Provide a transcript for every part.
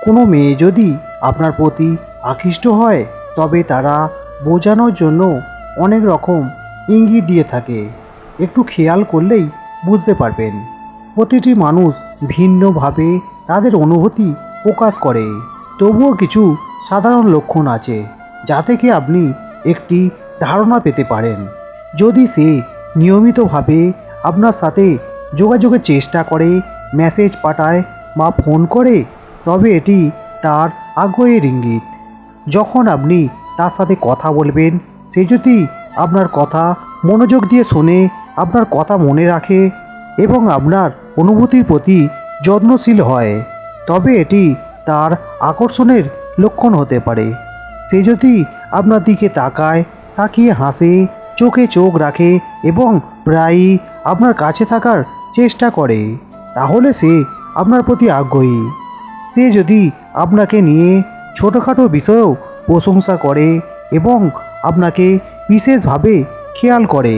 কোনো মেয়ে যদি আপনার প্রতি আকৃষ্ট হয় তবে তারা বোঝানোর জন্য অনেক রকম ইঙ্গিত দিয়ে থাকে। একটু খেয়াল করলেই বুঝতে পারবেন। প্রতিটি মানুষ ভিন্নভাবে তাদের অনুভূতি প্রকাশ করে। তবুও কিছু সাধারণ লক্ষণ আছে যা থেকে আপনি একটি ধারণা পেতে পারেন। যদি সে নিয়মিতভাবে আপনার সাথে যোগাযোগের চেষ্টা করে, মেসেজ পাঠায় বা ফোন করে, তবে এটি তার আগ্রহের ইঙ্গিত। যখন আপনি তার সাথে কথা বলবেন, সে যদি আপনার কথা মনোযোগ দিয়ে শোনে, আপনার কথা মনে রাখে এবং আপনার অনুভূতির প্রতি যত্নশীল হয়, তবে এটি তার আকর্ষণের লক্ষণ হতে পারে। সে যদি আপনার দিকে তাকিয়ে হাসে, চোখে চোখ রাখে এবং প্রায়ই আপনার কাছে থাকার চেষ্টা করে, তাহলে সে আপনার প্রতি আগ্রহী। সে যদি আপনাকে নিয়ে ছোটোখাটো বিষয়েও প্রশংসা করে এবং আপনাকে বিশেষভাবে খেয়াল করে,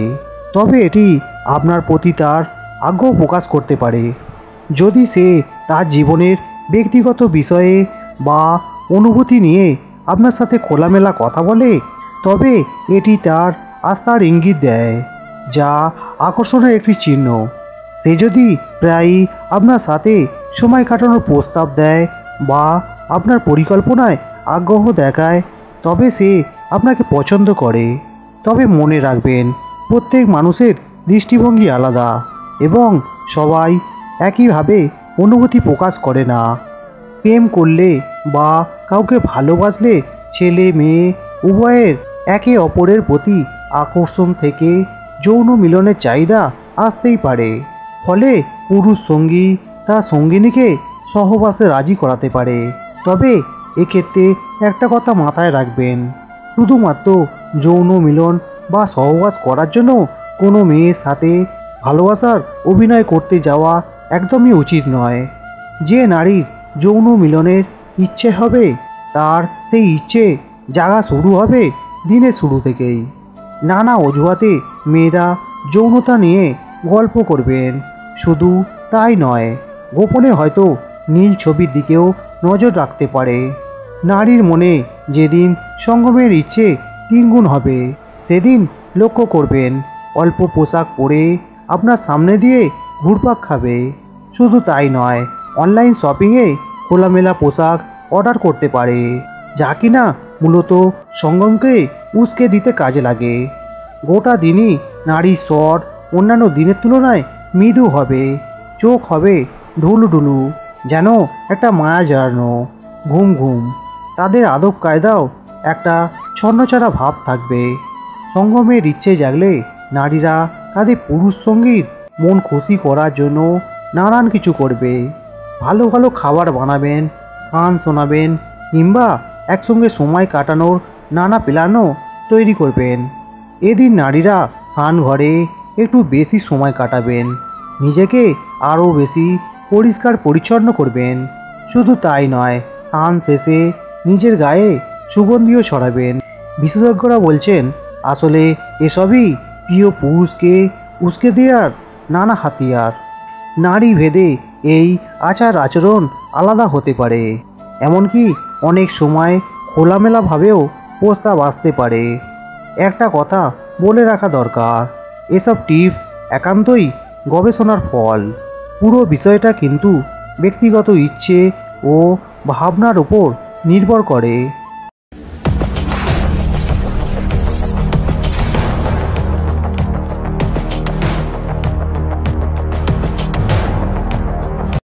তবে এটি আপনার প্রতি তার আগ্রহ প্রকাশ করতে পারে। যদি সে তার জীবনের ব্যক্তিগত বিষয়ে বা অনুভূতি নিয়ে আপনার সাথে খোলামেলা কথা বলে, তবে এটি তার আস্থার ইঙ্গিত দেয়, যা আকর্ষণের একটি চিহ্ন। সে যদি প্রায়ই আপনার সাথে সময় কাটানোর প্রস্তাব দেয় বা আপনার পরিকল্পনায় আগ্রহ দেখায়, তবে সে আপনাকে পছন্দ করে। তবে মনে রাখবেন, প্রত্যেক মানুষের দৃষ্টিভঙ্গি আলাদা এবং সবাই একইভাবে অনুভূতি প্রকাশ করে না। প্রেম করলে বা কাউকে ভালোবাসলে ছেলে মেয়ে উভয়ের একে অপরের প্রতি আকর্ষণ থেকে যৌন মিলনের চাহিদা আসতেই পারে। ফলে পুরুষ সঙ্গী তার সঙ্গিনীকে সহবাসে রাজি করাতে পারে। তবে এক্ষেত্রে একটা কথা মাথায় রাখবেন, শুধুমাত্র যৌন মিলন বা সহবাস করার জন্য কোনো মেয়ের সাথে ভালোবাসার অভিনয় করতে যাওয়া একদমই উচিত নয়। যে নারীর যৌন মিলনের ইচ্ছে হবে, তার সেই ইচ্ছে জাগা শুরু হবে দিনের শুরু থেকেই। নানা অজুহাতে মেয়েরা যৌনতা নিয়ে গল্প করবেন। শুধু তাই নয়, গোপনে হয়তো নীল ছবির দিকেও নজর রাখতে পারে। নারীর মনে যেদিন সঙ্গমের ইচ্ছে 3 গুণ হবে, সেদিন লক্ষ্য করবেন অল্প পোশাক পরে আপনার সামনে দিয়ে ঘুরপাক খাবে। শুধু তাই নয়, অনলাইন শপিংয়ে খোলামেলা পোশাক অর্ডার করতে পারে, যা কিনা মূলত সঙ্গমকে উস্কে দিতে কাজে লাগে। গোটা দিনই নারীর স্বর অন্যান্য দিনের তুলনায় মৃদু হবে, চোখ হবে ঢুলুঢুলু, যেন একটা মায়া জড়ানো। ঘুম ঘুম, তাদের আদব কায়দাও একটা ছন্নছাড়া ভাব থাকবে। সঙ্গমের ইচ্ছে জাগলে নারীরা তাদের পুরুষ সঙ্গীর মন খুশি করার জন্য নানান কিছু করবে। ভালো ভালো খাবার বানাবেন, গান শোনাবেন কিংবা একসঙ্গে সময় কাটানোর নানা প্ল্যানও তৈরি করবেন। এদিন নারীরা স্নান ঘরে একটু বেশি সময় কাটাবেন, নিজেকে আরও বেশি পরিষ্কার পরিচ্ছন্ন করবেন। শুধু তাই নয়, স্নান শেষে নিজের গায়ে সুগন্ধিও ছড়াবেন। বিশেষজ্ঞরা বলছেন, আসলে এসবই প্রিয় পুরুষকে উস্কে দেওয়ার নানা হাতিয়ার। নারী ভেদে এই আচার আচরণ আলাদা হতে পারে, এমনকি অনেক সময় খোলামেলাভাবেও প্রস্তাব আসতে পারে। একটা কথা বলে রাখা দরকার, এসব টিপস একান্তই গবেষণার ফল। পুরো বিষয়টা কিন্তু ব্যক্তিগত ইচ্ছে ও ভাবনার উপর নির্ভর করে।